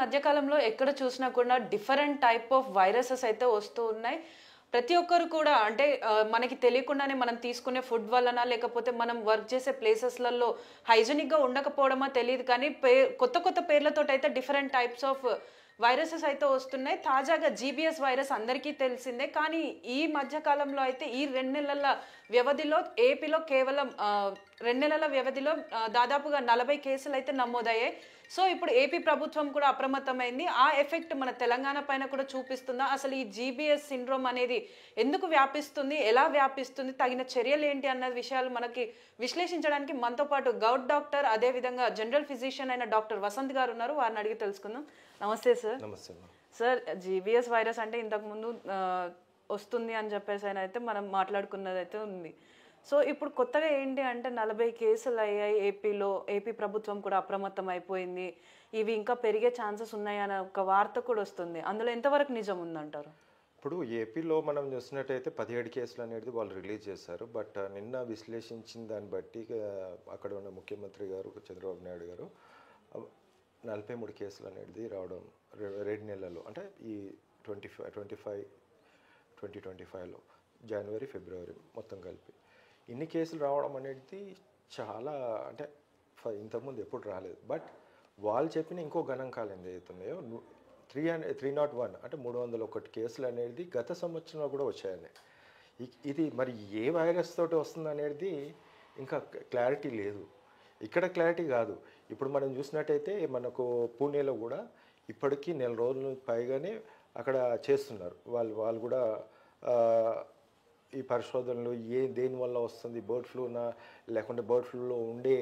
మధ్యకాలంలో ఎక్కడ చూసినా కూడా డిఫరెంట్ టైప్ ఆఫ్ వైరసెస్ అయితే వస్తూ ఉన్నాయి. ప్రతి ఒక్కరు కూడా అంటే మనకి తెలియకుండానే మనం తీసుకునే ఫుడ్ వలన లేకపోతే మనం వర్క్ చేసే ప్లేసెస్లలో హైజీనిక్గా ఉండకపోవడమా తెలియదు కానీ కొత్త కొత్త పేర్లతోటి అయితే డిఫరెంట్ టైప్స్ ఆఫ్ వైరసెస్ అయితే వస్తున్నాయి. తాజాగా జీబీఎస్ వైరస్ అందరికీ తెలిసిందే. కానీ ఈ మధ్య కాలంలో అయితే ఈ 2 నెలల వ్యవధిలో ఏపీలో కేవలం 2 నెలల వ్యవధిలో దాదాపుగా 40 కేసులు అయితే నమోదయ్యాయి. సో ఇప్పుడు ఏపీ ప్రభుత్వం కూడా అప్రమత్తమైంది. ఆ ఎఫెక్ట్ మన తెలంగాణ పైన కూడా చూపిస్తుందా? అసలు ఈ జీబీఎస్ సిండ్రోమ్ అనేది ఎందుకు వ్యాపిస్తుంది, ఎలా వ్యాపిస్తుంది, తగిన చర్యలు ఏంటి అన్న విషయాలు మనకి విశ్లేషించడానికి మనతో పాటు గౌట్ డాక్టర్ అదేవిధంగా జనరల్ ఫిజిషియన్ అయిన డాక్టర్ వసంత్ గారు ఉన్నారు. వారిని అడిగి తెలుసుకుందాం. నమస్తే సార్. నమస్తే సార్, జీబీఎస్ వైరస్ అంటే ఇంతకుముందు వస్తుంది అని చెప్పేసి అయితే మనం మాట్లాడుకున్నది అయితే ఉంది. సో ఇప్పుడు కొత్తగా ఏంటి అంటే 40 కేసులు అయ్యాయి ఏపీలో. ఏపీ ప్రభుత్వం కూడా అప్రమత్తం అయిపోయింది. ఇవి ఇంకా పెరిగే ఛాన్సెస్ ఉన్నాయి అనే ఒక వార్త కూడా వస్తుంది. అందులో ఎంతవరకు నిజం ఉందంటారు? ఇప్పుడు ఏపీలో మనం చూసినట్టయితే 17 కేసులు అనేది వాళ్ళు రిలీజ్ చేశారు. బట్ నిన్న విశ్లేషించిన దాన్ని బట్టి అక్కడ ఉన్న ముఖ్యమంత్రి గారు చంద్రబాబు నాయుడు గారు 43 కేసులు అనేది రావడం 2 నెలల్లో, అంటే ఈ 2025లో జనవరి ఫిబ్రవరి మొత్తం కలిపి ఇన్ని కేసులు రావడం అనేది చాలా, అంటే ఇంతకుముందు ఎప్పుడు రాలేదు. బట్ వాళ్ళు చెప్పిన ఇంకో గణాంకాలు ఏదైతున్నాయో 301 అంటే 301 కేసులు అనేది గత సంవత్సరంలో కూడా వచ్చాయని. ఇది మరి ఏ వైరస్ తోటి వస్తుంది అనేది ఇంకా క్లారిటీ లేదు. ఇక్కడ క్లారిటీ కాదు. ఇప్పుడు మనం చూసినట్టయితే మనకు పూణేలో కూడా ఇప్పటికీ 1 నెల రోజుల పైగానే అక్కడ చేస్తున్నారు. వాళ్ళు కూడా ఈ పరిశోధనలు దేనివల్ల వస్తుంది, బర్డ్ ఫ్లూనా లేకుంటే బర్డ్ ఫ్లూలో ఉండే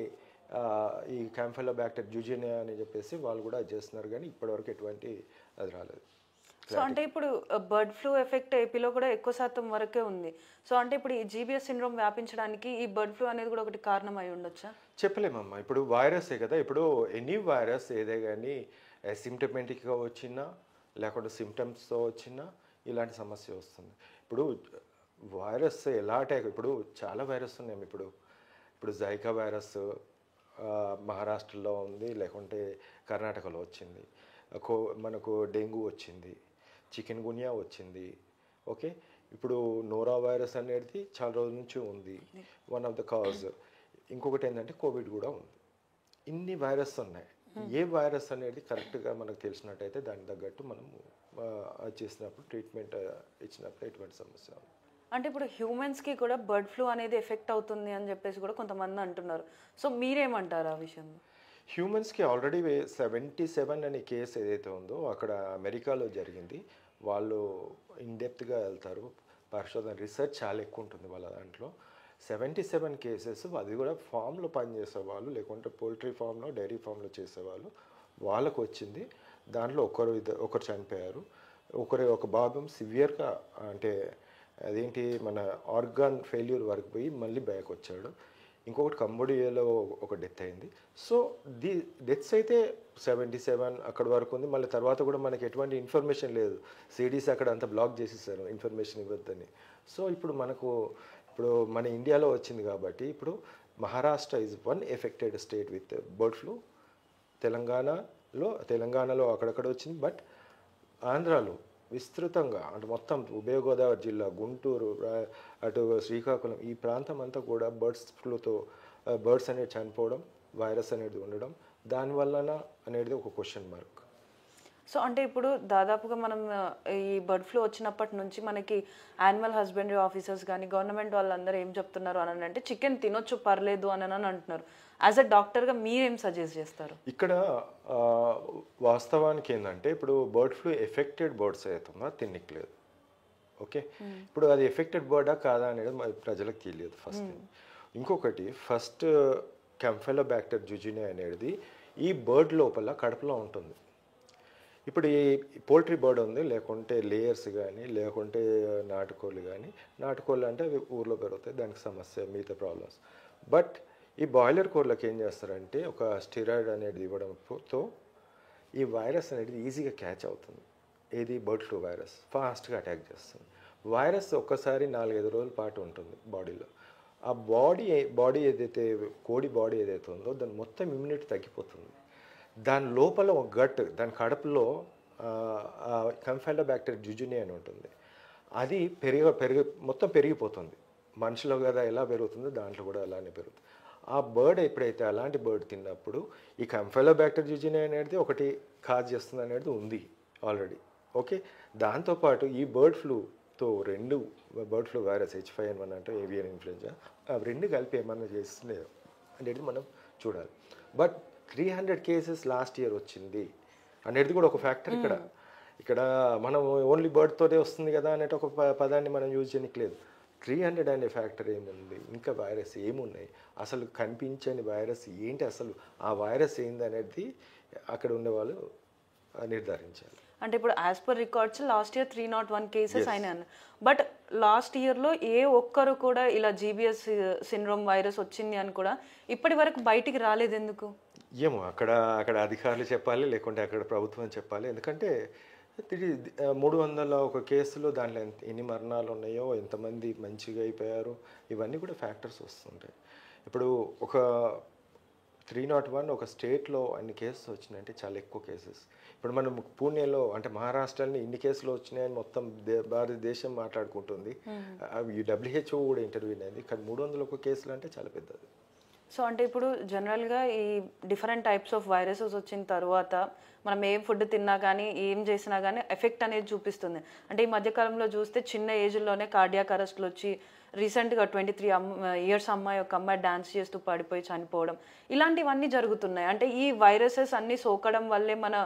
ఈ క్యాంఫిలోబాక్టర్ జ్యూజీనియా అని చెప్పేసి వాళ్ళు కూడా చేస్తున్నారు. కానీ ఇప్పటివరకు ఎటువంటి అది రాలేదు. సో అంటే ఇప్పుడు బర్డ్ ఫ్లూ ఎఫెక్ట్ ఏపీలో కూడా ఎక్కువ శాతం వరకే ఉంది. సో అంటే ఇప్పుడు ఈ జీబీఎస్ సిండ్రోమ్ వ్యాపించడానికి ఈ బర్డ్ ఫ్లూ అనేది కూడా ఒకటి కారణం అయి ఉండొచ్చా? చెప్పలేమమ్మా. ఇప్పుడు వైరసే కదా. ఇప్పుడు ఎనీ వైరస్ ఏదే కానీ సిమ్టమేటిక్గా వచ్చినా లేకుంటే సిమ్టమ్స్తో వచ్చినా ఇలాంటి సమస్య వస్తుంది. ఇప్పుడు వైరస్ ఎలా అటాక్, ఇప్పుడు చాలా వైరస్ ఉన్నాయి. ఇప్పుడు జైకా వైరస్ మహారాష్ట్రలో ఉంది, లేకుంటే కర్ణాటకలో వచ్చింది. మనకు డెంగ్యూ వచ్చింది, చికెన్ గున్యా వచ్చింది. ఓకే, ఇప్పుడు నోరా వైరస్ అనేది చాలా రోజుల నుంచి ఉంది, వన్ ఆఫ్ ద కాజ్. ఇంకొకటి ఏంటంటే కోవిడ్ కూడా ఉంది. ఇన్ని వైరస్ ఉన్నాయి. ఏ వైరస్ అనేది కరెక్ట్గా మనకు తెలిసినట్టయితే దానికి తగ్గట్టు మనము చేసినప్పుడు ట్రీట్మెంట్ ఇచ్చినప్పుడు ఎటువంటి సమస్య ఉంది. అంటే ఇప్పుడు హ్యూమన్స్కి కూడా బర్డ్ ఫ్లూ అనేది ఎఫెక్ట్ అవుతుంది అని చెప్పేసి కూడా కొంతమంది అంటున్నారు. సో మీరేమంటారు ఆ విషయంలో? హ్యూమన్స్కి ఆల్రెడీ 77 అనే కేసు ఏదైతే ఉందో అక్కడ అమెరికాలో జరిగింది. వాళ్ళు ఇన్డెప్త్గా వెళ్తారు, పరిశోధన రీసెర్చ్ చాలా ఎక్కువ ఉంటుంది వాళ్ళ దాంట్లో. 77 కేసెస్, అది కూడా ఫామ్లో పనిచేసే వాళ్ళు లేకుంటే పోల్ట్రీ ఫామ్లో డైరీ ఫామ్లో చేసేవాళ్ళు, వాళ్ళకు వచ్చింది. దాంట్లో ఒకరు చనిపోయారు. ఒక బాబు సివియర్గా, అంటే అదేంటి మన ఆర్గాన్ ఫెయిల్యూర్ వరకు పోయి మళ్ళీ బ్యాక్ వచ్చాడు. ఇంకొకటి కంబోడియాలో ఒక డెత్ అయింది. సో డెత్స్ అయితే 77 అక్కడి వరకు ఉంది. మళ్ళీ తర్వాత కూడా మనకి ఎటువంటి ఇన్ఫర్మేషన్ లేదు. సిడిసి అక్కడ అంతా బ్లాక్ చేసేసారు ఇన్ఫర్మేషన్ ఇవ్వద్దని. సో ఇప్పుడు మన ఇండియాలో వచ్చింది కాబట్టి ఇప్పుడు Maharashtra is one affected state with bird flu. తెలంగాణలో అక్కడక్కడ వచ్చింది. బట్ ఆంధ్రాలో విస్తృతంగా, అంటే మొత్తం ఉభయ గోదావరి జిల్లా, గుంటూరు, అటు శ్రీకాకుళం, ఈ ప్రాంతం అంతా కూడా బర్డ్స్ ఫ్లూతో బర్డ్స్ అనేది చనిపోవడం, వైరస్ అనేది ఉండడం, దానివల్లన అనేది ఒక క్వశ్చన్ మార్క్. సో అంటే ఇప్పుడు దాదాపుగా మనం ఈ బర్డ్ ఫ్లూ వచ్చినప్పటి నుంచి మనకి యానిమల్ హస్బెండరీ ఆఫీసర్స్ కానీ గవర్నమెంట్ వాళ్ళందరూ ఏం చెప్తున్నారు అని అంటే చికెన్ తినొచ్చు పర్లేదు అని అంటున్నారు. యాజ్ అ డాక్టర్గా మీరేం సజెస్ట్ చేస్తారు? ఇక్కడ వాస్తవానికి ఏంటంటే ఇప్పుడు బర్డ్ ఫ్లూ ఎఫెక్టెడ్ బర్డ్స్ అవుతుందా తినట్లేదు. ఓకే, ఇప్పుడు అది ఎఫెక్టెడ్ బర్డా కాదా అనేది ప్రజలకు తెలియదు ఫస్ట్ థింగ్. ఇంకొకటి, ఫస్ట్ క్యాంఫిలోబాక్టర్ జ్యూజీనియా అనేది ఈ బర్డ్ లోపల కడుపులో ఉంటుంది. ఇప్పుడు ఈ పోల్ట్రీ బర్డ్ ఉంది, లేకుంటే లేయర్స్ కానీ లేకుంటే నాటుకోళ్ళు కానీ, నాటుకోళ్ళు అంటే అవి ఊర్లో పెరుగుతాయి, దానికి సమస్య, మిగతా ప్రాబ్లమ్స్. బట్ ఈ బాయిలర్ కోళ్ళకి ఏం చేస్తారంటే ఒక స్టెరాయిడ్ అనేది ఇవ్వడంతో ఈ వైరస్ అనేది ఈజీగా క్యాచ్ అవుతుంది. ఏది బర్డ్ ఫ్లూ వైరస్ ఫాస్ట్గా అటాక్ చేస్తుంది. వైరస్ ఒక్కసారి 4-5 రోజుల పాటు ఉంటుంది బాడీలో. ఆ బాడీ ఏదైతే కోడి బాడీ ఏదైతే ఉందో దాని మొత్తం ఇమ్యూనిటీ తగ్గిపోతుంది. దాని లోపల ఒక గట్, దాని కడుపులో కంఫైలోబ్యాక్టర్ జుజుని అని ఉంటుంది. అది మొత్తం పెరిగిపోతుంది. మనిషిలో కదా ఎలా పెరుగుతుందో దాంట్లో కూడా అలానే పెరుగుతుంది. ఆ బర్డ్ ఎప్పుడైతే అలాంటి బర్డ్ తిన్నప్పుడు ఈ కంఫైలోబ్యాక్టర్ జుజుని అనేది ఒకటి కాజ్ చేస్తుంది అనేది ఉంది ఆల్రెడీ. ఓకే, దాంతోపాటు ఈ బర్డ్ ఫ్లూతో బర్డ్ ఫ్లూ వైరస్ H5N1 అంటే ఏవియన్ ఇన్ఫ్లుయెంజా, అవి రెండు కలిపి ఏమన్నా చేస్తున్నాయో అనేది మనం చూడాలి. బట్ 300 కేసెస్ లాస్ట్ ఇయర్ వచ్చింది అనేది కూడా ఒక ఫ్యాక్టర్. ఇక్కడ మనం ఓన్లీ బర్డ్తోనే వస్తుంది కదా అనే ఒక పదాన్ని మనం యూజ్ చేయట్లేదు. 300 అనే ఫ్యాక్టర్ ఏముంది, ఇంకా వైరస్ ఏమున్నాయి, అసలు కనిపించని వైరస్ ఏంటి, అసలు ఆ వైరస్ ఏంది అనేది అక్కడ ఉండేవాళ్ళు నిర్ధారించాలి. అంటే ఇప్పుడు as per records last year 301 cases అయినాయి. బట్ లాస్ట్ ఇయర్లో ఏ ఒక్కరు కూడా ఇలా జీబీఎస్ సిండ్రోమ్ వైరస్ వచ్చింది అని కూడా ఇప్పటి వరకు బయటికి రాలేదు. ఎందుకు ఏమో అక్కడ అధికారులు చెప్పాలి, లేకుంటే అక్కడ ప్రభుత్వం చెప్పాలి. ఎందుకంటే 301 కేసులు, దాంట్లో ఎన్ని మరణాలు ఉన్నాయో, ఎంతమంది మంచిగా అయిపోయారు, ఇవన్నీ కూడా ఫ్యాక్టర్స్ వస్తుంటాయి. ఇప్పుడు ఒక 301 ఒక స్టేట్లో అన్ని కేసెస్ వచ్చినాయంటే చాలా ఎక్కువ కేసెస్. ఇప్పుడు మనం పూణేలో అంటే మహారాష్ట్రని ఇన్ని కేసులు వచ్చినాయని మొత్తం భారతదేశం మాట్లాడుకుంటుంది. ఈ WHO కూడా ఇంటర్వ్యూ అయింది. కానీ 301 కేసులు అంటే చాలా పెద్దది. సో అంటే ఇప్పుడు జనరల్గా ఈ డిఫరెంట్ టైప్స్ ఆఫ్ వైరసెస్ వచ్చిన తర్వాత మనం ఏం ఫుడ్ తిన్నా కానీ ఏం చేసినా కానీ ఎఫెక్ట్ అనేది చూపిస్తుంది. అంటే ఈ మధ్యకాలంలో చూస్తే చిన్న ఏజ్లోనే కార్డియాక్ అరెస్ట్లు వచ్చి రీసెంట్గా 23 ఇయర్స్ అమ్మాయి, ఒక అమ్మాయి డాన్స్ చేస్తూ పడిపోయి చనిపోవడం, ఇలాంటివన్నీ జరుగుతున్నాయి. అంటే ఈ వైరసెస్ అన్నీ సోకడం వల్లే మన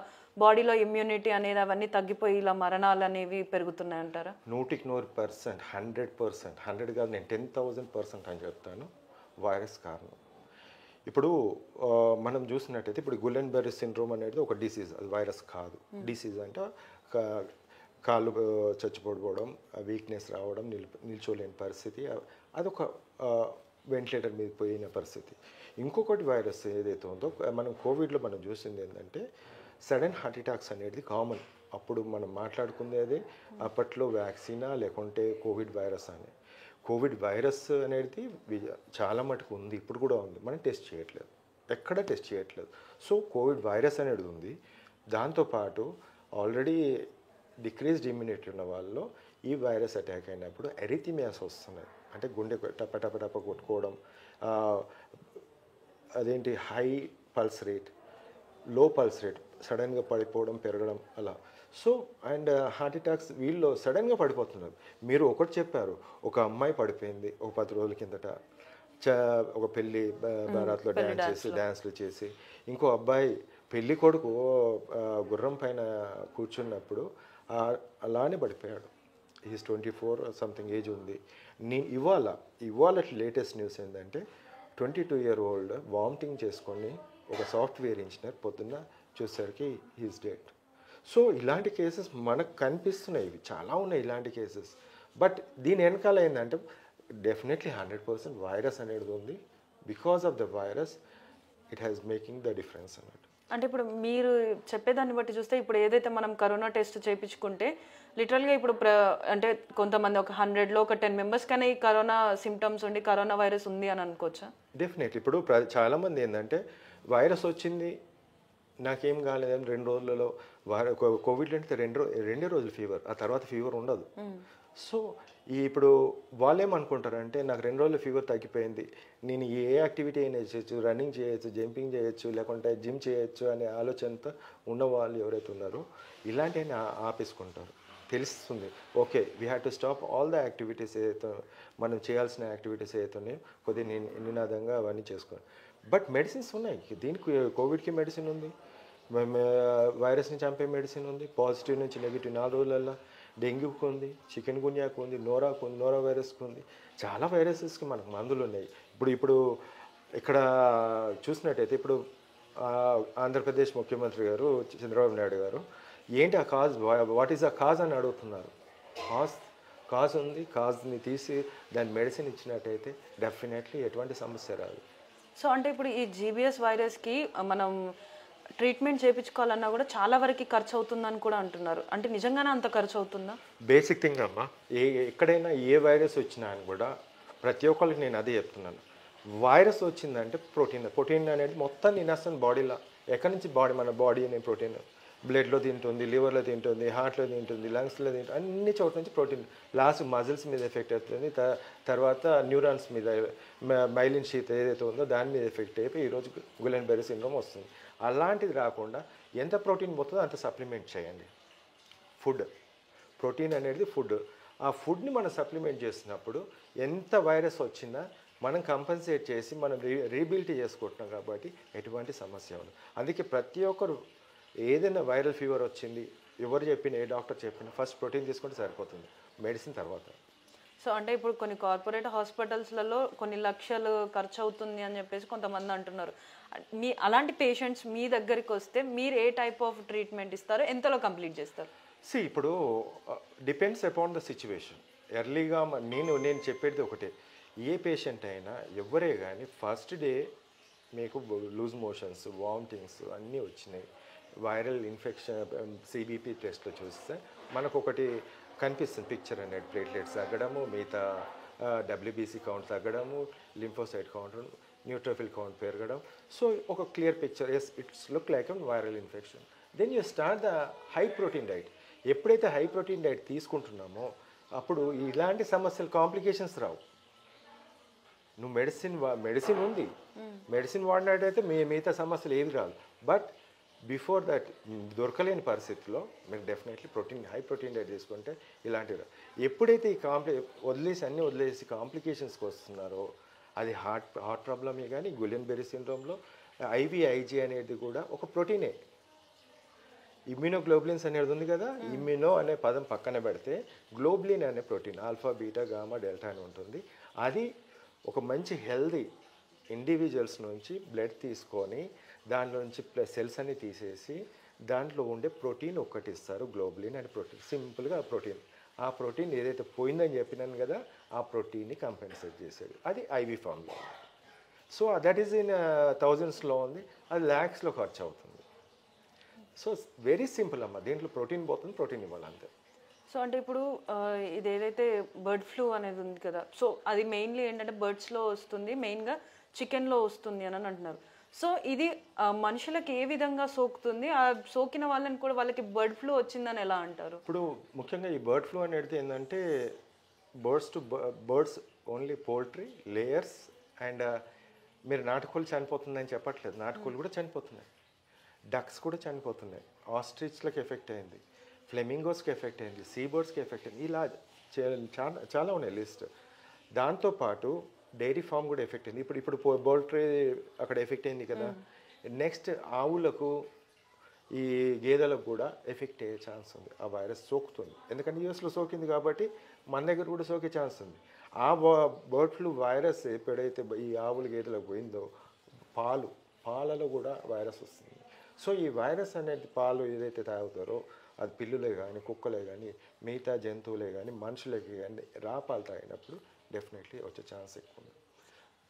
బాడీలో ఇమ్యూనిటీ అనేది అవన్నీ తగ్గిపోయి ఇలా మరణాలు అనేవి పెరుగుతున్నాయి అంటారా? 100%, 100%, 100 కాదు, నేను 10,000% అని చెప్తాను. వైరస్ కారణం. ఇప్పుడు మనం చూసినట్టయితే ఇప్పుడు గులెన్బెర్రీ సిండ్రోమ్ అనేది ఒక డిసీజ్, అది వైరస్ కాదు. డిసీజ్ అంటే కాళ్ళు చచ్చిపోవడం, వీక్నెస్ రావడం, నిల్చోలేని పరిస్థితి, అదొక వెంటిలేటర్ మీద పోయిన పరిస్థితి. ఇంకొకటి వైరస్ ఏదైతే ఉందో మనం కోవిడ్లో మనం చూసింది ఏంటంటే సడన్ హార్ట్ అటాక్స్ అనేది కామన్. అప్పుడు మనం మాట్లాడుకునేది అప్పట్లో వ్యాక్సినా లేకుంటే కోవిడ్ వైరస్ అని. కోవిడ్ వైరస్ అనేది చాలా మటుకు ఉంది, ఇప్పుడు కూడా ఉంది, మనం టెస్ట్ చేయట్లేదు, ఎక్కడ టెస్ట్ చేయట్లేదు. సో కోవిడ్ వైరస్ అనేది ఉంది. దాంతోపాటు ఆల్రెడీ డిక్రీజ్డ్ ఇమ్యూనిటీ ఉన్న వాళ్ళలో ఈ వైరస్ అటాక్ అయినప్పుడు ఎరిథిమియాస్ వస్తున్నాయి. అంటే గుండె టప కొట్టుకోవడం, అదేంటి హై పల్స్ రేట్, లో పల్స్ రేట్, సడన్గా పడిపోవడం, పెరగడం అలా. సో అండ్ హార్ట్ అటాక్స్ వీళ్ళు సడన్గా పడిపోతున్నారు. మీరు ఒకటి చెప్పారు, ఒక అమ్మాయి పడిపోయింది ఒక 10 రోజుల కిందట, ఒక పెళ్ళి బారాత్లో డ్యాన్స్లు చేసి, ఇంకో అబ్బాయి పెళ్ళి కొడుకు గుర్రం పైన కూర్చున్నప్పుడు అలానే పడిపోయాడు. ఈజ్ 24 సంథింగ్ ఏజ్ ఉంది. ఇవాళ లేటెస్ట్ న్యూస్ ఏంటంటే 22-year-old వామిటింగ్ చేసుకొని ఒక సాఫ్ట్వేర్ ఇంజనీర్ పొద్దున్న చూసేసరికి హీస్ డెడ్. సో ఇలాంటి కేసెస్ మనకు కనిపిస్తున్నాయి, ఇవి చాలా ఉన్నాయి ఇలాంటి కేసెస్. బట్ దీని వెనకాల ఏంటంటే డెఫినెట్లీ 100% వైరస్ అనేది ఉంది. Because of the virus it has making the difference అన్నట్టు. అంటే ఇప్పుడు మీరు చెప్పేదాన్ని బట్టి చూస్తే ఇప్పుడు ఏదైతే మనం కరోనా టెస్ట్ చేయించుకుంటే లిటరల్గా ఇప్పుడు అంటే కొంతమంది ఒక 100లో ఒక 10 members కానీ ఈ కరోనా సిమ్టమ్స్ ఉండి కరోనా వైరస్ ఉంది అని అనుకోవచ్చా? డెఫినెట్లీ. ఇప్పుడు చాలామంది ఏంటంటే వైరస్ వచ్చింది నాకేం కాలేదని 2 రోజులలో, కోవిడ్ అంటే 2 రోజులు ఫీవర్, ఆ తర్వాత ఫీవర్ ఉండదు. సో ఇప్పుడు వాళ్ళేమనుకుంటారంటే నాకు 2 రోజులు ఫీవర్ తగ్గిపోయింది, నేను ఏ యాక్టివిటీ అయినా చేయొచ్చు, రన్నింగ్ చేయొచ్చు, జంపింగ్ చేయొచ్చు, లేకుంటే జిమ్ చేయొచ్చు అనే ఆలోచనతో ఉన్నవాళ్ళు ఎవరైతే ఉన్నారో ఇలాంటివన్నీ ఆపేసుకుంటారు. తెలుస్తుంది okay we have to stop all the activities ఏదైతే మనం చేయాల్సిన యాక్టివిటీస్ ఏదైతే ఉన్నాయో కొద్దిగా నినాదంగా అవన్నీ చేసుకోవాలి. బట్ మెడిసిన్స్ ఉన్నాయి, దీనికి కోవిడ్కి మెడిసిన్ ఉంది, వైరస్ని చంపే మెడిసిన్ ఉంది, పాజిటివ్ నుంచి నెగిటివ్ 4 రోజులలో, డెంగ్యూకి ఉంది, చికెన్ గున్యాకు ఉంది, నోరా వైరస్కి ఉంది, చాలా వైరసెస్కి మనకు మందులు ఉన్నాయి. ఇప్పుడు ఇక్కడ చూసినట్టయితే ఇప్పుడు ఆంధ్రప్రదేశ్ ముఖ్యమంత్రి గారు చంద్రబాబు నాయుడు గారు ఏంటి ఆ కాజ్, వాట్ ఈస్ ఆ కాజ్ అని అడుగుతున్నారు. కాజ్ ఉంది, కాజ్ని తీసి దాని మెడిసిన్ ఇచ్చినట్టయితే డెఫినెట్లీ ఎటువంటి సమస్య రాదు. సో అంటే ఇప్పుడు ఈ జీబీఎస్ వైరస్కి మనం ట్రీట్మెంట్ చేయించుకోవాలన్నా కూడా చాలా వరకు ఖర్చు అవుతుందని కూడా అంటున్నారు. అంటే నిజంగానే అంత ఖర్చు అవుతుందా? బేసిక్ థింగ్ అమ్మా, ఎక్కడైనా ఏ వైరస్ వచ్చినా అని కూడా ప్రతి ఒక్కరికి నేను అదే చెప్తున్నాను. వైరస్ వచ్చిందంటే ప్రోటీన్ అనేది మొత్తం తినేస్తుంది బాడీలో. ఎక్కడి నుంచి మన బాడీ అనే ప్రోటీన్ బ్లడ్లో తింటుంది, లివర్లో తింటుంది, హార్ట్లో తింటుంది, లంగ్స్లో తింటుంది, అన్ని చోట్ల నుంచి ప్రోటీన్ లాస్ట్ మజిల్స్ మీద ఎఫెక్ట్ అవుతుంది, తర్వాత న్యూరాన్స్ మీద మైలిన్ షీత్ ఏదైతే ఉందో దాని మీద ఎఫెక్ట్ అయిపోయి ఈరోజు గులెన్ బెర్రీ సిండ్రోమ్ వస్తుంది. అలాంటిది రాకుండా ఎంత ప్రోటీన్ పోతుందో అంత సప్లిమెంట్ చేయండి. ఫుడ్ ప్రోటీన్ అనేది ఫుడ్. ఆ ఫుడ్ని మనం సప్లిమెంట్ చేసినప్పుడు ఎంత వైరస్ వచ్చినా మనం కంపన్సేట్ చేసి మనం రీబిల్డ్ చేసుకుంటున్నాం కాబట్టి ఎటువంటి సమస్య ఉండదు. అందుకే ప్రతి ఒక్కరు ఏదైనా వైరల్ ఫీవర్ వచ్చింది, ఎవరు చెప్పిన ఏ డాక్టర్ చెప్పినా ఫస్ట్ ప్రోటీన్ తీసుకుంటే సరిపోతుంది, మెడిసిన్ తర్వాత. సో అంటే ఇప్పుడు కొన్ని కార్పొరేట్ హాస్పిటల్స్లలో కొన్ని లక్షలు ఖర్చు అవుతుంది అని చెప్పేసి కొంతమంది అంటున్నారు. అలాంటి పేషెంట్స్ మీ దగ్గరికి వస్తే మీరు ఏ టైప్ ఆఫ్ ట్రీట్మెంట్ ఇస్తారో, ఎంతలో కంప్లీట్ చేస్తారు? ఇప్పుడు డిపెండ్స్ అపాన్ ద సిచ్యువేషన్. ఎర్లీగా నేను చెప్పేది ఒకటే, ఏ పేషెంట్ అయినా ఎవరే కానీ ఫస్ట్ డే మీకు లూజ్ మోషన్స్, వామిటింగ్స్ అన్నీ వచ్చినాయి, వైరల్ ఇన్ఫెక్షన్ సిబిపి టెస్ట్లో చూస్తే మనకు ఒకటి కనిపిస్తుంది పిక్చర్ అనేది, ప్లేట్లెట్స్ తగ్గడము, మిగతా డబ్ల్యూబీసీ కౌంట్ తగ్గడము, లింఫోసైట్ కౌంట్, న్యూట్రోఫిల్ కౌంట్ పెరగడం. సో ఒక clear picture, yes it's look like viral infection. Then you start the high protein diet. ఎప్పుడైతే హై ప్రోటీన్ డైట్ తీసుకుంటున్నామో అప్పుడు ఇలాంటి సమస్యలు, కాంప్లికేషన్స్ రావు. నువ్వు మెడిసిన్ ఉంది, మెడిసిన్ వాడినట్టయితే మిగతా సమస్యలు ఏది రాదు. బట్ బిఫోర్ దట్ దొరకలేని పరిస్థితిలో మీరు డెఫినెట్లీ హై ప్రోటీన్ డైట్ తీసుకుంటే ఇలాంటివి. ఎప్పుడైతే ఈ అన్నీ వదిలేసి కాంప్లికేషన్స్కి వస్తున్నారో, అది హార్ట్ ప్రాబ్లమే కానీ గులెన్ బెర్రీ సిండ్రోమ్లో ఐవిఐజీ అనేది కూడా ఒక ప్రోటీనే. ఇమ్యూనోగ్లోబులిన్స్ అనేది ఉంది కదా, ఇమ్యూనో అనే పదం పక్కన పెడితే గ్లోబులిన్ అనే protein alpha, beta, gamma, delta అని ఉంటుంది. అది ఒక మంచి హెల్దీ ఇండివిజువల్స్ నుంచి బ్లడ్ తీసుకొని దాంట్లో నుంచి సెల్స్ అన్ని తీసేసి దాంట్లో ఉండే ప్రోటీన్ ఒక్కటి ఇస్తారు, గ్లోబులిన్ అనే ప్రోటీన్. సింపుల్గా ప్రోటీన్, ఆ ప్రోటీన్ ఏదైతే పోయిందని చెప్పినాను కదా, ఆ ప్రోటీన్ని కంపెన్సేట్ చేసేది. అది ఐవి ఫామ్లో. సో దట్ ఈజ్ ఇన్ థౌజండ్స్లో ఉంది, అది ల్యాక్స్లో ఖర్చు అవుతుంది. సో వెరీ సింపుల్ అమ్మ, దీంట్లో ప్రోటీన్ పోతుంది, ప్రోటీన్ ఇవ్వాలి అంతే. సో అంటే ఇప్పుడు ఇది ఏదైతే బర్డ్ ఫ్లూ అనేది ఉంది కదా, సో అది మెయిన్లీ ఏంటంటే బర్డ్స్లో వస్తుంది, మెయిన్గా చికెన్లో వస్తుంది అని అంటున్నారు. సో ఇది మనుషులకు ఏ విధంగా సోకుతుంది, ఆ సోకిన వాళ్ళని కూడా వాళ్ళకి బర్డ్ ఫ్లూ వచ్చిందని ఎలా అంటారు? ఇప్పుడు ముఖ్యంగా ఈ బర్డ్ ఫ్లూ అనేది ఏంటంటే birds only poultry layers. And మీరు నాటుకోళ్ళు చనిపోతుందని చెప్పట్లేదు, నాటుకోళ్ళు కూడా చనిపోతున్నాయి, డక్స్ కూడా చనిపోతున్నాయి, ఆస్ట్రిచ్లకి ఎఫెక్ట్ అయింది, ఫ్లెమింగోస్కి ఎఫెక్ట్ అయింది, సీ బర్డ్స్కి ఎఫెక్ట్ అయింది, ఇలా చాలా ఉన్నాయి లిస్ట్. దాంతోపాటు డైరీ ఫామ్ కూడా ఎఫెక్ట్ అయింది. ఇప్పుడు పౌల్ట్రీ అక్కడ ఎఫెక్ట్ అయింది కదా, నెక్స్ట్ ఆవులకు, ఈ గేదెలకు కూడా ఎఫెక్ట్ అయ్యే ఛాన్స్ ఉంది. ఆ వైరస్ సోకుతుంది, ఎందుకంటే యూఎస్లో సోకింది కాబట్టి మన దగ్గర కూడా సోకే ఛాన్స్ ఉంది. ఆ బర్డ్ ఫ్లూ వైరస్ ఎప్పుడైతే ఈ ఆవులు గేదెలకు పోయిందో పాలలో కూడా వైరస్ వస్తుంది. సో ఈ వైరస్ అనేది పాలు ఏదైతే తాగుతారో అది పిల్లులే కానీ, కుక్కలే కానీ, మిగతా జంతువులే కానీ, మనుషులకి కానీ పాలు తాగినప్పుడు డెఫినెట్లీ వచ్చే ఛాన్స్ ఎక్కువ ఉంది.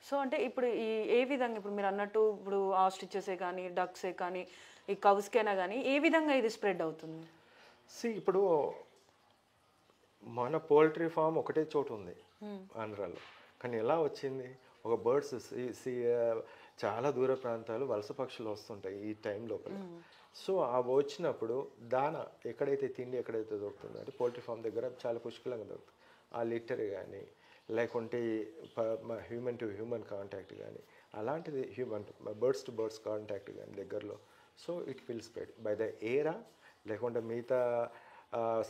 సో అంటే ఇప్పుడు ఏ విధంగా, ఇప్పుడు మీరు అన్నట్టు ఇప్పుడు ఆస్ట్రిచెసే కానీ, డక్సే కానీ, ఈ కౌస్కైనా కానీ ఏ విధంగా ఇది స్ప్రెడ్ అవుతుంది? ఇప్పుడు మన పౌల్ట్రీ ఫామ్ ఒకటే చోటు ఉంది ఆంధ్రాలో, కానీ ఎలా వచ్చింది, ఒక బర్డ్స్ చాలా దూర ప్రాంతాలు వలస పక్షులు వస్తుంటాయి ఈ టైం లోపల. సో అవి వచ్చినప్పుడు ఎక్కడైతే తిండి ఎక్కడైతే దొరుకుతుందో అంటే పౌల్ట్రీ ఫామ్ దగ్గర చాలా పుష్కలంగా దొరుకుతుంది. ఆ లిటర్ కానీ, లేకుంటే హ్యూమన్ టు హ్యూమన్ కాంటాక్ట్ కానీ, అలాంటిది బర్డ్స్ టు బర్డ్స్ కాంటాక్ట్ కానీ దగ్గరలో. So it will spread by the ఎయిరా, లేకుంటే మిగతా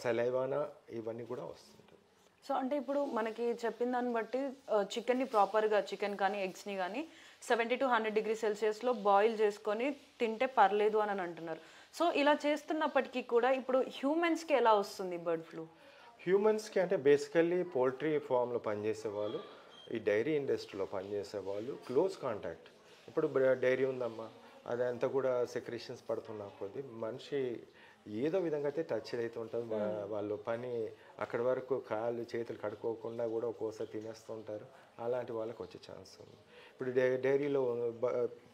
సలైవానా, ఇవన్నీ కూడా వస్తుంటాయి. సో అంటే ఇప్పుడు మనకి చెప్పిన దాన్ని బట్టి చికెన్ని ప్రాపర్గా, చికెన్ కానీ ఎగ్స్ని కానీ 70 to 100 degrees Celsiusలో బాయిల్ చేసుకొని తింటే పర్లేదు అని అంటున్నారు. సో ఇలా చేస్తున్నప్పటికీ కూడా ఇప్పుడు హ్యూమన్స్కి ఎలా వస్తుంది బర్డ్ ఫ్లూ? హ్యూమన్స్కి అంటే బేసికల్లీ పౌల్ట్రీ ఫామ్లో పనిచేసే వాళ్ళు, ఈ డైరీ ఇండస్ట్రీలో పనిచేసే వాళ్ళు క్లోజ్ కాంటాక్ట్. ఇప్పుడు డైరీ ఉందమ్మా, అదంతా కూడా సెక్రేషన్స్ పడుతున్న కొద్దీ మనిషి ఏదో విధంగా అయితే టచ్ అయితే ఉంటుంది. వాళ్ళు పని అక్కడి వరకు కాళ్ళు చేతులు కడుక్కోకుండా కూడా ఒక్కోసారి తినేస్తుంటారు. అలాంటి వాళ్ళకి వచ్చే ఛాన్స్ ఉంది. ఇప్పుడు డైరీలో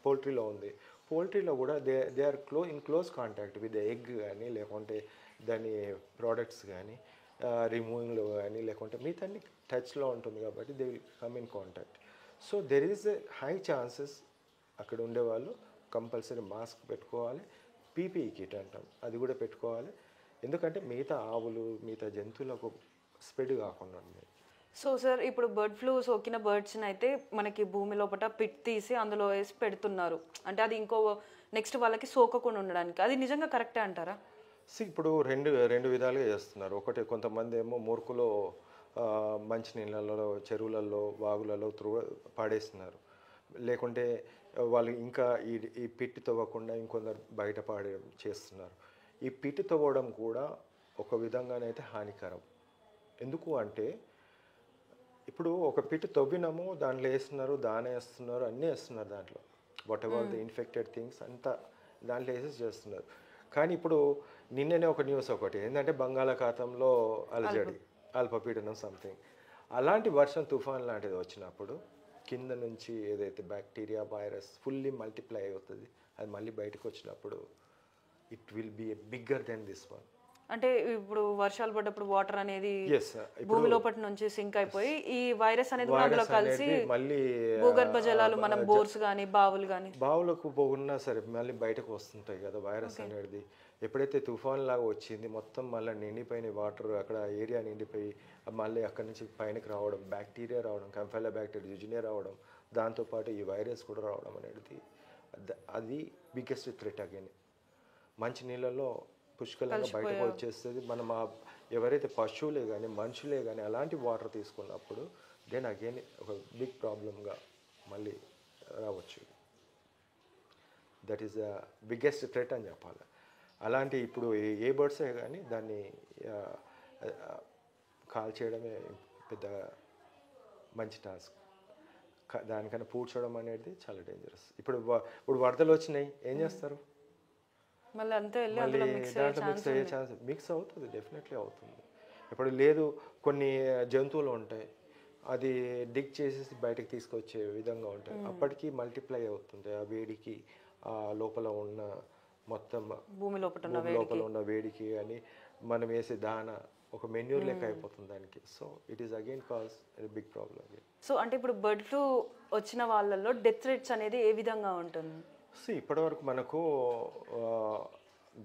పౌల్ట్రీలో ఉంది, పౌల్ట్రీలో కూడా they are in close contact with egg కానీ, లేకుంటే దాని ప్రోడక్ట్స్ కానీ, రిమూవింగ్లో కానీ, లేకుంటే మిగతా టచ్లో ఉంటుంది కాబట్టి they will come in contact. So there is a high chances అక్కడ ఉండేవాళ్ళు కంపల్సరీ మాస్క్ పెట్టుకోవాలి, పీపీఈ కిట్ అంటాం అది కూడా పెట్టుకోవాలి. ఎందుకంటే మిగతా ఆవులు మిగతా జంతువులకు స్ప్రెడ్ కాకుండా ఉంది. సో సార్ ఇప్పుడు బర్డ్ ఫ్లూ సోకిన బర్డ్స్ని అయితే మనకి భూమి లోపల పిట్ తీసి అందులో వేసి పెడుతున్నారు, అంటే అది ఇంకో నెక్స్ట్ వాళ్ళకి సోకకుండా ఉండడానికి. అది నిజంగా కరెక్టే అంటారా? ఇప్పుడు రెండు విధాలుగా చేస్తున్నారు. ఒకటి కొంతమంది ఏమో మురుకులో మంచినీళ్ళలో చెరువులలో వాగులలో పాడేస్తున్నారు. లేకుంటే వాళ్ళు ఇంకా ఈ పిట్టి తవ్వకుండా ఇంకొందరు బయట చేస్తున్నారు. ఈ పిట్టి తవ్వడం కూడా ఒక విధంగానైతే హానికరం. ఎందుకు అంటే ఇప్పుడు ఒక పిట్టి తవ్వినాము, దాంట్లో వేస్తున్నారు, దానే వేస్తున్నారు, అన్నీ వేస్తున్నారు దాంట్లో, what ever the infected things అంతా దాంట్లో వేసేసి చేస్తున్నారు. కానీ ఇప్పుడు నిన్ననే ఒక న్యూస్ ఒకటి ఏంటంటే బంగాళాఖాతంలో అలజడి, అల్పపీడనం సంథింగ్, అలాంటి వర్షం తుఫాన్ లాంటిది వచ్చినప్పుడు కింద నుంచి ఏదైతే బ్యాక్టీరియా వైరస్ ఫుల్లీ మల్టిప్లై అవుతుంది, అది మళ్ళీ బయటకు వచ్చినప్పుడు it will be a bigger than this one. అంటే ఇప్పుడు వర్షాలు పడ్డప్పుడు వాటర్ అనేది భూమి లోపటి నుంచి సింక్ అయిపోయి ఈ వైరస్ అనేది అందులో కలిసి మళ్ళీ భూగర్భ జలాలు మనం బోర్స్ కానీ బావులకు పోకున్నా సరే మళ్ళీ బయటకు వస్తుంటాయి కదా వైరస్ అనేది. ఎప్పుడైతే తుఫాన్ లాగా వచ్చింది మొత్తం మళ్ళీ నిండిపోయిన వాటర్, అక్కడ ఏరియా నిండిపోయి మళ్ళీ అక్కడి నుంచి పైనకి రావడం, బ్యాక్టీరియా రావడం, కంఫైలా బ్యాక్టీరియా యూజినియా రావడం, దాంతోపాటు ఈ వైరస్ కూడా రావడం అనేది అది బిగ్గెస్ట్ థ్రెట్ అగైన్. మంచి నీళ్ళలో పుష్కలంగా బయటకు వచ్చేస్తుంది. మనం ఎవరైతే పశువులే కానీ మనుషులే కానీ అలాంటి వాటర్ తీసుకున్నప్పుడు దెన్ అగైన్ ఒక బిగ్ ప్రాబ్లంగా మళ్ళీ రావచ్చు. That is the biggest threat అని చెప్పాలి. అలాంటి ఇప్పుడు ఏ బర్డ్సే కానీ దాన్ని కాల్ చేయడమే పెద్ద మంచి టాస్క్. దానికన్నా పూడ్చడం అనేది చాలా డేంజరస్. ఇప్పుడు వరదలు వచ్చినాయి, ఏం చేస్తారు? మళ్ళీ దాంట్లో మిక్స్ అయ్యే ఛాన్స్ మిక్స్ అవుతుంది, డెఫినెట్లీ అవుతుంది. ఇప్పుడు లేదు కొన్ని జంతువులు ఉంటాయి, అది డిగ్ చేసేసి బయటకు తీసుకొచ్చే విధంగా ఉంటాయి, అప్పటికి మల్టిప్లై అవుతుంటాయి. ఆ వేడికి ఆ లోపల ఉన్న మొత్తం భూమి లోపల ఉన్న వేడికి అని మనం వేసే దాన ఒక మెన్యూర్ లెక్క అయిపోతుంది దానికి. So it is again cause big problem. So అంటే ఇప్పుడు బర్డ్ ఫ్లూ వచ్చిన వాళ్ళల్లో డెత్ రేట్స్ అనేది ఏ విధంగా ఉంటుంది? సో ఇప్పటివరకు మనకు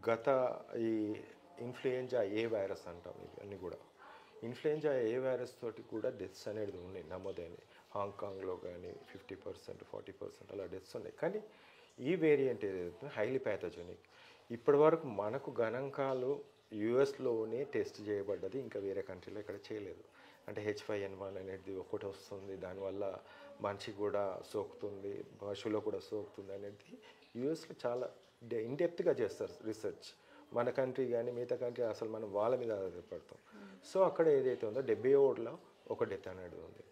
గత ఈ ఇన్ఫ్లుయెంజా ఏ వైరస్ అంటాం, ఇవన్నీ కూడా ఇన్ఫ్లుయెంజా ఏ వైరస్ తోటి కూడా డెత్స్ అనేది ఉన్నాయి నమోదైనవి. హాంకాంగ్లో కానీ 50%, 40% అలా డెత్స్ ఉన్నాయి. కానీ ఈ వేరియంట్ ఏదైతే హైలీ ప్యాథోజెనిక్, ఇప్పటి వరకు మనకు గణాంకాలు యుఎస్లోనే టెస్ట్ చేయబడ్డది, ఇంకా వేరే కంట్రీలో ఇక్కడ చేయలేదు. అంటే H5N1 అనేది ఒకటి వస్తుంది, దానివల్ల మనిషికి కూడా సోకుతుంది, పశువులో కూడా సోకుతుంది అనేది యుఎస్లో చాలా ఇన్డెప్త్గా చేస్తారు రీసెర్చ్. మన కంట్రీ కానీ మిగతా కంట్రీ అసలు మనం వాళ్ళ మీద ఆధారపడతాం. సో అక్కడ ఏదైతే ఉందో 71లో ఒక డెత్ అనేది ఉంది.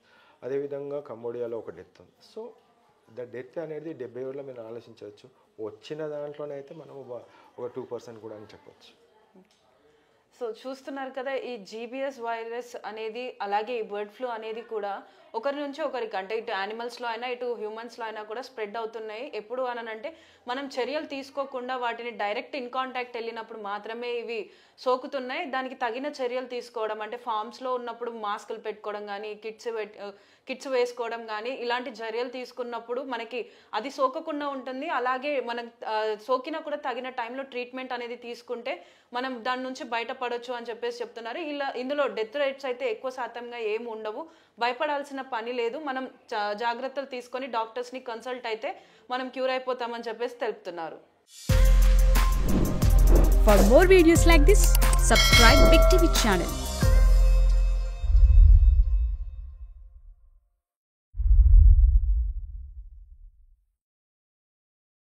అదేవిధంగా కంబోడియాలో ఒక డెత్ ఉంది. సో ద డెత్ అనేది 71లో మీరు ఆలోచించవచ్చు. వచ్చిన దాంట్లోనైతే మనం ఒక 2% కూడా అని చెప్పవచ్చు. సో చూస్తున్నారు కదా, ఈ జీబీఎస్ వైరస్ అనేది అలాగే ఈ బర్డ్ ఫ్లూ అనేది కూడా ఒకరి నుంచి ఒకరికి, అంటే ఇటు యానిమల్స్లో అయినా ఇటు హ్యూమన్స్లో అయినా కూడా స్ప్రెడ్ అవుతున్నాయి. ఎప్పుడు అనంటే మనం చర్యలు తీసుకోకుండా వాటిని డైరెక్ట్ ఇన్ కాంటాక్ట్ వెళ్ళినప్పుడు మాత్రమే ఇవి సోకుతున్నాయి. దానికి తగిన చర్యలు తీసుకోవడం, అంటే ఫార్మ్స్లో ఉన్నప్పుడు మాస్కులు పెట్టుకోవడం కానీ, కిట్స్ వేసుకోవడం కానీ, ఇలాంటి చర్యలు తీసుకున్నప్పుడు మనకి అది సోకకుండా ఉంటుంది. అలాగే మనం సోకినా కూడా తగిన టైంలో ట్రీట్మెంట్ అనేది తీసుకుంటే మనం దాని నుంచి బయటపడవచ్చు అని చెప్పేసి చెప్తున్నారు. ఇందులో డెత్ రేట్స్ అయితే ఎక్కువ శాతంగా ఏమి ఉండవు, భయపడాల్సిన పని లేదు. మనం జాగ్రత్తలు తీసుకొని డాక్టర్స్ని కన్సల్ట్ అయితే మనం క్యూర్ అయిపోతామని చెప్పేసి తెలుపుతున్నారు. For more videos like this, subscribe Big TV channel.